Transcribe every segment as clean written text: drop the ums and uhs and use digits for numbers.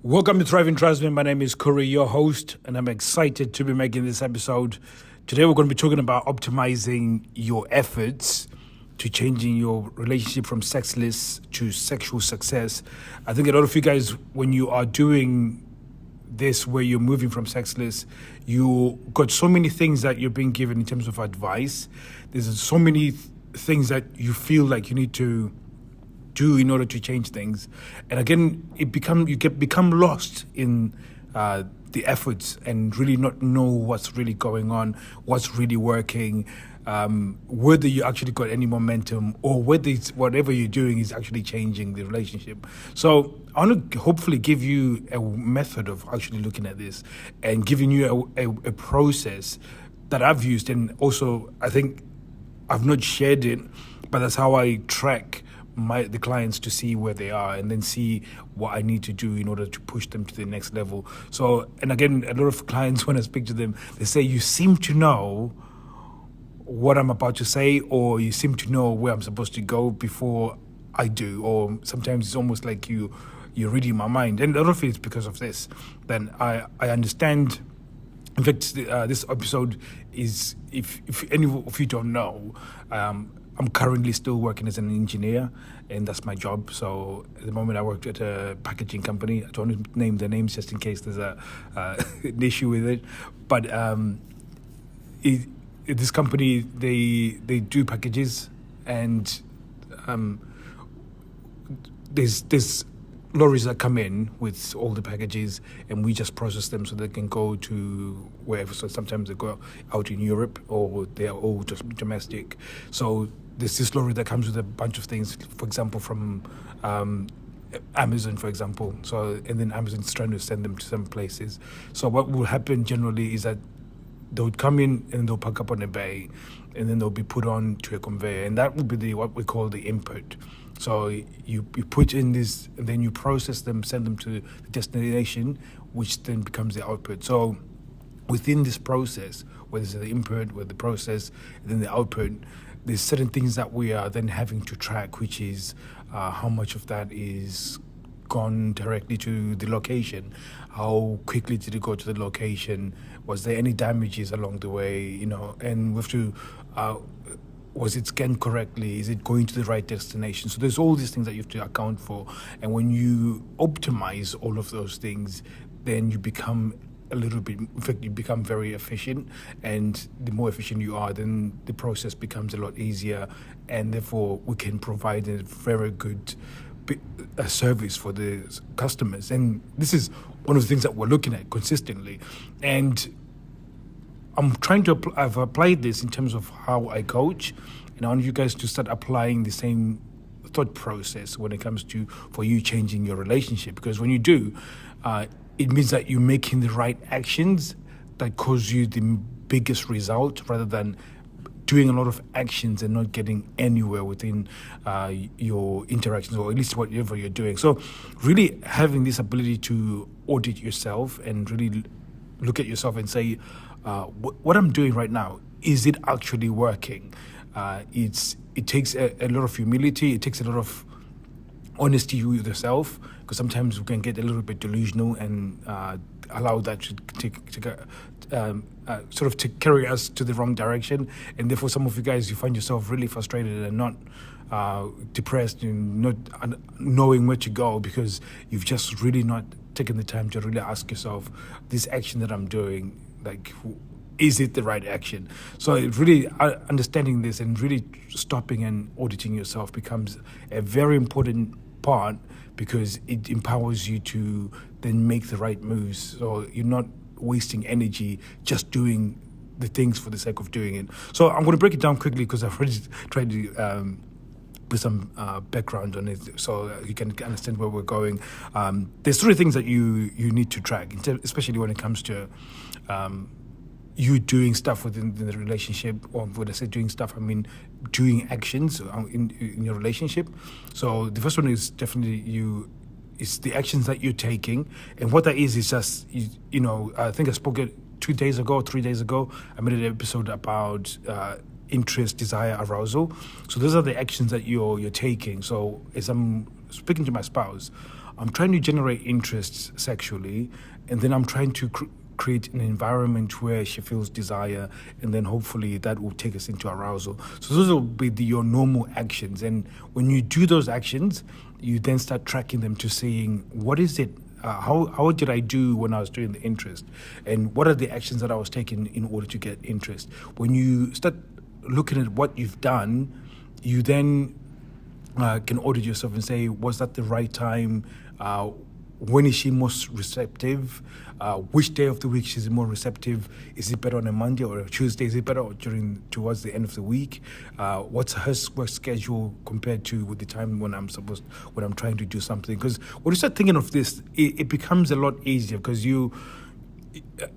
Welcome to Thriving Tribesmen. My name is Kuri, your host, and I'm excited to be making this episode. Today we're going to be talking about optimizing your efforts to changing your relationship from sexless to sexual success. I think a lot of you guys, when you are doing this, where you're moving from sexless, you got so many things that you're being given in terms of advice. There's so many things that you feel like you need to do in order to change things, and again, you become lost in the efforts and really not know what's really going on, what's really working, whether you actually got any momentum or whether whatever you're doing is actually changing the relationship. So I want to hopefully give you a method of actually looking at this and giving you a process that I've used, and also I think I've not shared it, but that's how I track the clients to see where they are and then see what I need to do in order to push them to the next level. So, and again, a lot of clients, when I speak to them, they say, you seem to know what I'm about to say, or you seem to know where I'm supposed to go before I do, or sometimes it's almost like you're reading my mind. And a lot of it is because of this. Then I understand. In fact, this episode is, if any of you don't know, I'm currently still working as an engineer, and that's my job. So at the moment I work at a packaging company. I don't want to name the names just in case there's an issue with it. But this company, they do packages, and there's lorries that come in with all the packages, and we just process them so they can go to wherever. So sometimes they go out in Europe, or they're all just domestic. So there's this lorry that comes with a bunch of things, for example, from Amazon, for example. So, and then Amazon's trying to send them to some places. So what will happen generally is that they would come in and they'll pack up on a bay, and then they'll be put on to a conveyor, and that will be what we call the input. So you put in this, and then you process them, send them to the destination, which then becomes the output. So within this process, whether it's the input, whether the process, and then the output, there's certain things that we are then having to track, which is how much of that is gone directly to the location, how quickly did it go to the location, was there any damages along the way, and we have to, was it scanned correctly, is it going to the right destination? So there's all these things that you have to account for, and when you optimize all of those things, then you become in fact, you become very efficient, and the more efficient you are, then the process becomes a lot easier, and therefore we can provide a very good service for the customers. And this is one of the things that we're looking at consistently, and I've applied this in terms of how I coach, and I want you guys to start applying the same thought process when it comes to for you changing your relationship, because when you do, it means that you're making the right actions that cause you the biggest result, rather than doing a lot of actions and not getting anywhere within your interactions, or at least whatever you're doing. So really having this ability to audit yourself and really look at yourself and say, what I'm doing right now, is it actually working? It takes a lot of humility. It takes a lot of honesty with yourself, because sometimes we can get a little bit delusional and allow that to carry us to the wrong direction. And therefore, some of you guys, you find yourself really frustrated and not depressed and not knowing where to go, because you've just really not taken the time to really ask yourself, this action that I'm doing, like, is it the right action? So it really understanding this and really stopping and auditing yourself becomes a very important part, because it empowers you to then make the right moves. So you're not wasting energy just doing the things for the sake of doing it. So I'm going to break it down quickly, because I've already tried to put some background on it so you can understand where we're going. There's three things that you need to track, especially when it comes to you doing stuff within the relationship, or when I say doing stuff, I mean doing actions in your relationship. So the first one is definitely it's the actions that you're taking, and what that is just I think I spoke 3 days ago, I made an episode about interest, desire, arousal. So those are the actions that you're taking. So as I'm speaking to my spouse, I'm trying to generate interest sexually, and then I'm trying to create an environment where she feels desire, and then hopefully that will take us into arousal. So those will be your normal actions. And when you do those actions, you then start tracking them to seeing what is it, how did I do when I was doing the interest, and what are the actions that I was taking in order to get interest. When you start looking at what you've done, you then can audit yourself and say, was that the right time? When is she most receptive? Which day of the week she's more receptive? Is it better on a Monday or a Tuesday? Is it better towards the end of the week? What's her work schedule compared to with the time when I'm trying to do something? Because when you start thinking of this, it becomes a lot easier, because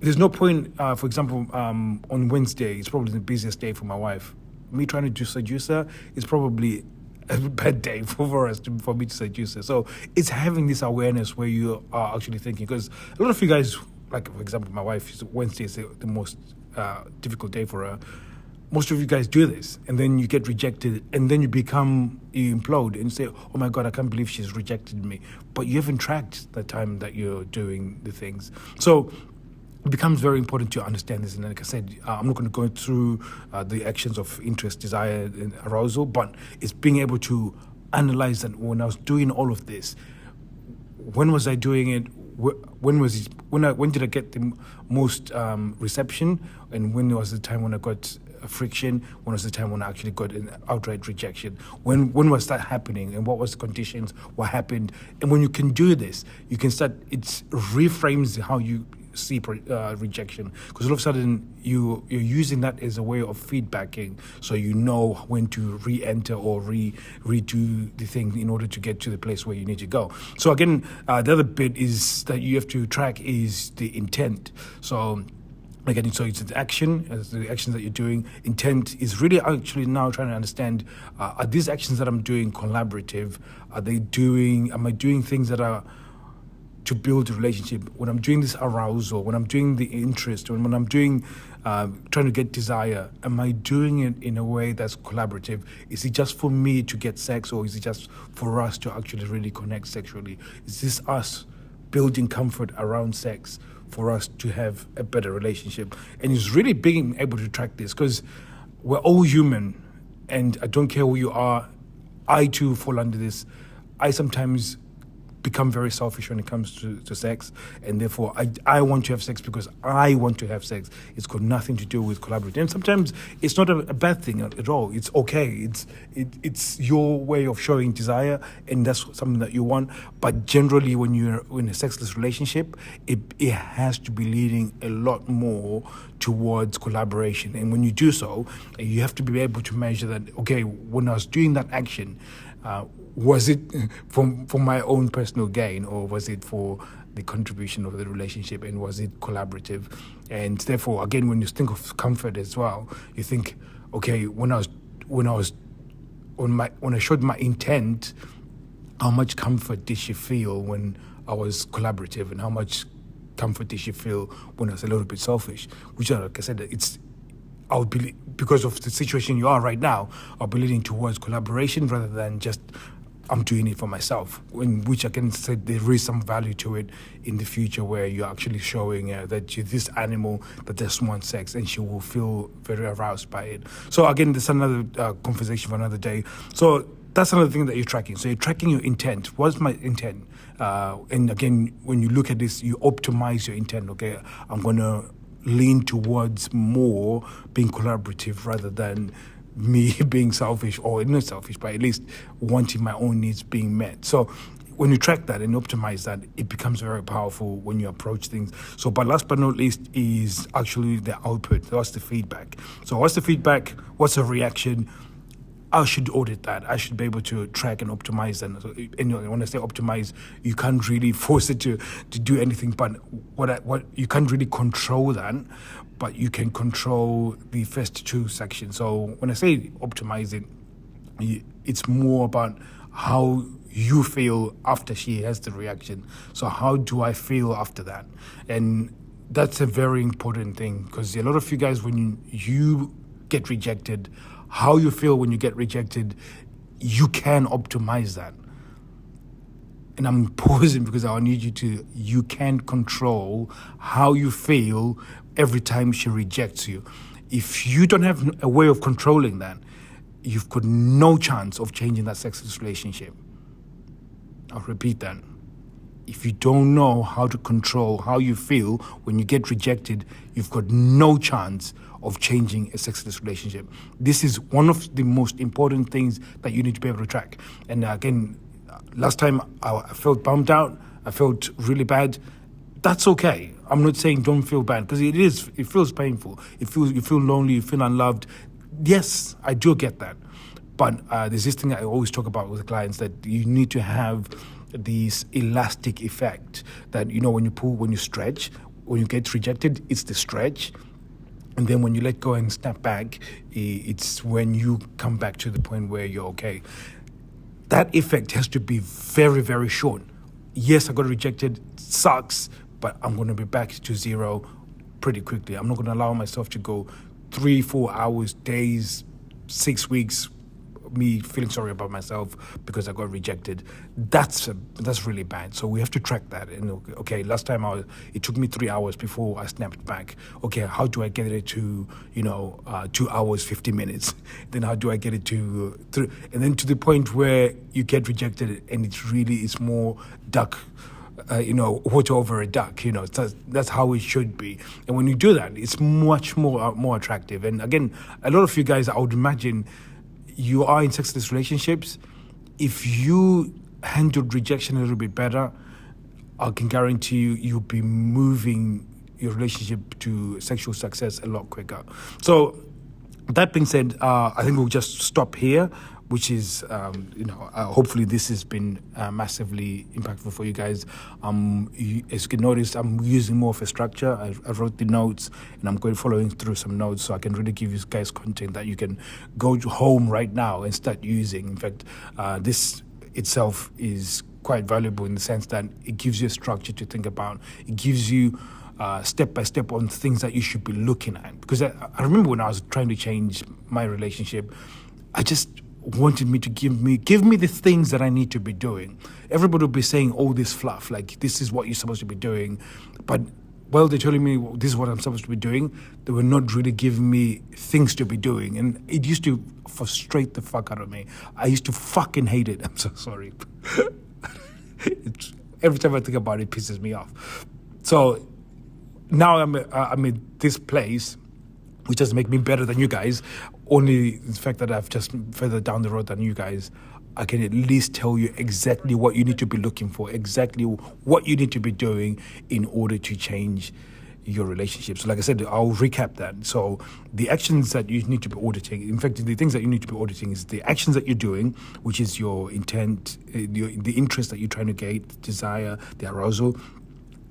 there's no point, for example, on Wednesday, it's probably the busiest day for my wife. Me trying to seduce her is probably a bad day for me to seduce her. So it's having this awareness where you are actually thinking, because a lot of you guys, like for example, my wife, Wednesday is the most difficult day for her. Most of you guys do this, and then you get rejected, and then you implode and say, oh my God, I can't believe she's rejected me. But you haven't tracked the time that you're doing the things. So it becomes very important to understand this. And like I said, I'm not going to go through the actions of interest, desire, and arousal, but it's being able to analyze that when I was doing all of this, when was I doing it? When did I get the most reception? And when was the time when I got a friction? When was the time when I actually got an outright rejection? When was that happening? And what was the conditions? What happened? And when you can do this, you can start, it reframes how you see rejection, because all of a sudden you're using that as a way of feedbacking, so you know when to re-enter or redo the thing in order to get to the place where you need to go. So again, the other bit is that you have to track is the intent. So again, so it's the actions that you're doing. Intent is really actually now trying to understand, are these actions that I'm doing collaborative? Am I doing things that are to build a relationship? When I'm doing this arousal, when I'm doing the interest, when I'm doing trying to get desire, am I doing it in a way that's collaborative? Is it just for me to get sex, or is it just for us to actually really connect sexually? Is this us building comfort around sex for us to have a better relationship? And it's really being able to track this, because we're all human, and I don't care who you are, I too fall under this. I sometimes become very selfish when it comes to sex, and therefore I want to have sex because I want to have sex. It's got nothing to do with collaborating. And sometimes it's not a bad thing at all. It's okay. It's your way of showing desire, and that's something that you want. But generally, when you're in a sexless relationship, it has to be leading a lot more towards collaboration. And when you do so, you have to be able to measure that, okay, when I was doing that action, was it for my own personal gain, or was it for the contribution of the relationship, and was it collaborative? And therefore, again, when you think of comfort as well, you think, okay, when I showed my intent, how much comfort did she feel when I was collaborative, and how much comfort did she feel when I was a little bit selfish? Which, like I said, I'll be, because of the situation you are right now, I'll be leaning towards collaboration rather than just I'm doing it for myself, which I can say there is some value to it in the future, where you're actually showing that you're this animal that just wants sex, and she will feel very aroused by it. So again, there's another conversation for another day. So that's another thing that you're tracking. So you're tracking your intent. What's my intent? And again, when you look at this, you optimize your intent. Okay, I'm going to lean towards more being collaborative rather than me being selfish, or not selfish, but at least wanting my own needs being met. So when you track that and optimize that, it becomes very powerful when you approach things. So, but last but not least is actually the output. What's the feedback? So what's the feedback? What's the reaction? I should audit that. I should be able to track and optimize. And when I say optimize, you can't really force it to do anything. But what you can't really control that, but you can control the first two sections. So when I say optimize it, it's more about how you feel after she has the reaction. So how do I feel after that? And that's a very important thing, because a lot of you guys, when you get rejected, how you feel when you get rejected, you can optimize that. and I'm pausing because I need you can't control how you feel every time she rejects you. If you don't have a way of controlling that, you've got no chance of changing that sexless relationship. I'll repeat that. If you don't know how to control how you feel when you get rejected, you've got no chance of changing a sexless relationship. This is one of the most important things that you need to be able to track. And again, last time I felt bummed out, I felt really bad. That's okay. I'm not saying don't feel bad, because it feels painful. You feel lonely, you feel unloved. Yes, I do get that. But there's this thing I always talk about with clients, that you need to have this elastic effect that, when you pull, when you stretch, when you get rejected, it's the stretch. And then when you let go and snap back, it's when you come back to the point where you're okay. That effect has to be very, very short. Yes, I got rejected, sucks, but I'm going to be back to zero pretty quickly. I'm not going to allow myself to go 3-4 hours, days, 6 weeks, me feeling sorry about myself because I got rejected. That's really bad. So we have to track that. And okay, last time it took me 3 hours before I snapped back. Okay, how do I get it to 2 hours 50 minutes? Then how do I get it to 3? And then to the point where you get rejected and it's more duck. Water over a duck. That's how it should be. And when you do that, it's much more attractive. And again, a lot of you guys, I would imagine, you are in sexless relationships. If you handled rejection a little bit better, I can guarantee you'll be moving your relationship to sexual success a lot quicker. So that being said, I think we'll just stop here, which is, hopefully this has been massively impactful for you guys. As you can notice, I'm using more of a structure. I wrote the notes, and I'm following through some notes so I can really give you guys content that you can go home right now and start using. In fact, this itself is quite valuable in the sense that it gives you a structure to think about. It gives you step by step on things that you should be looking at. Because I remember when I was trying to change my relationship, I just wanted me to give me the things that I need to be doing. Everybody will be saying all this fluff, like this is what you're supposed to be doing. But while they're telling me this is what I'm supposed to be doing, they were not really giving me things to be doing. And it used to frustrate the fuck out of me. I used to fucking hate it. I'm so sorry. Every time I think about it, it pisses me off. So now I'm at this place, which doesn't make me better than you guys. Only the fact that I've just further down the road than you guys, I can at least tell you exactly what you need to be looking for, exactly what you need to be doing in order to change your relationship. So like I said, I'll recap that. So the actions that you need to be auditing, in fact, the things that you need to be auditing is the actions that you're doing, which is your intent, the interest that you're trying to get, desire, the arousal,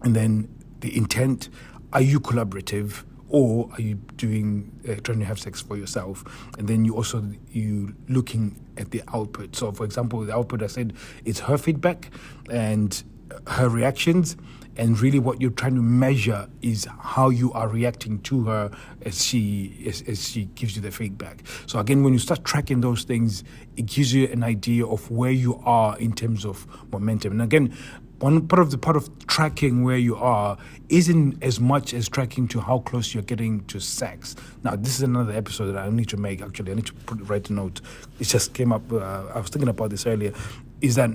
and then the intent. Are you collaborative? Or are you trying to have sex for yourself? And then you looking at the output. So, for example, the output I said it's her feedback and her reactions, and really what you're trying to measure is how you are reacting to her as she gives you the feedback. So again, when you start tracking those things, it gives you an idea of where you are in terms of momentum. And again, one part of tracking where you are isn't as much as tracking to how close you're getting to sex. Now, this is another episode that I need to make. Actually, I need to write a note. It just came up. I was thinking about this earlier. Is that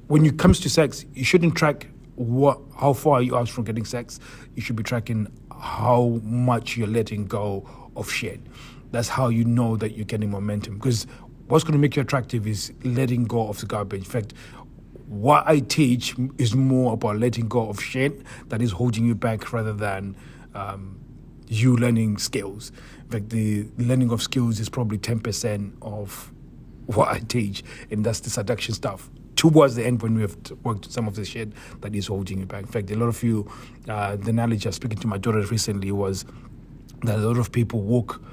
when it comes to sex, you shouldn't track how far you are from getting sex. You should be tracking how much you're letting go of shit. That's how you know that you're getting momentum. Because what's going to make you attractive is letting go of the garbage. In fact, what I teach is more about letting go of shit that is holding you back rather than you learning skills. In fact, the learning of skills is probably 10% of what I teach, and that's the seduction stuff. Towards the end, when we have worked some of the shit that is holding you back. In fact, a lot of you, the analogy I was speaking to my daughter recently was that a lot of people woke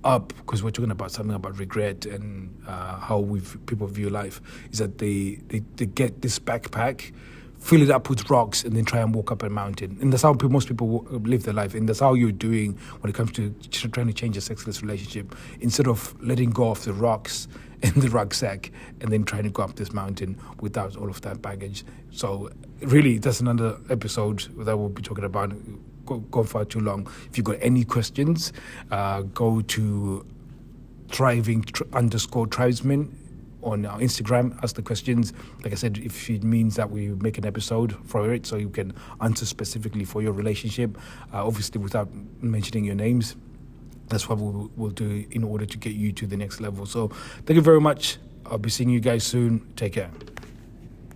up, because we're talking about something about regret and how people view life, is that they get this backpack, fill it up with rocks, and then try and walk up a mountain. And that's how most people live their life. And that's how you're doing when it comes to trying to change a sexless relationship. Instead of letting go of the rocks in the rucksack and then trying to go up this mountain without all of that baggage. So really, that's another episode that we'll be talking about. Go far too long. If you've got any questions, go to Thriving_Tribesmen on our Instagram. Ask the questions. Like I said, if it means that we make an episode for it, so you can answer specifically for your relationship, obviously without mentioning your names. That's what we'll do in order to get you to the next level. So thank you very much. I'll be seeing you guys soon. Take care.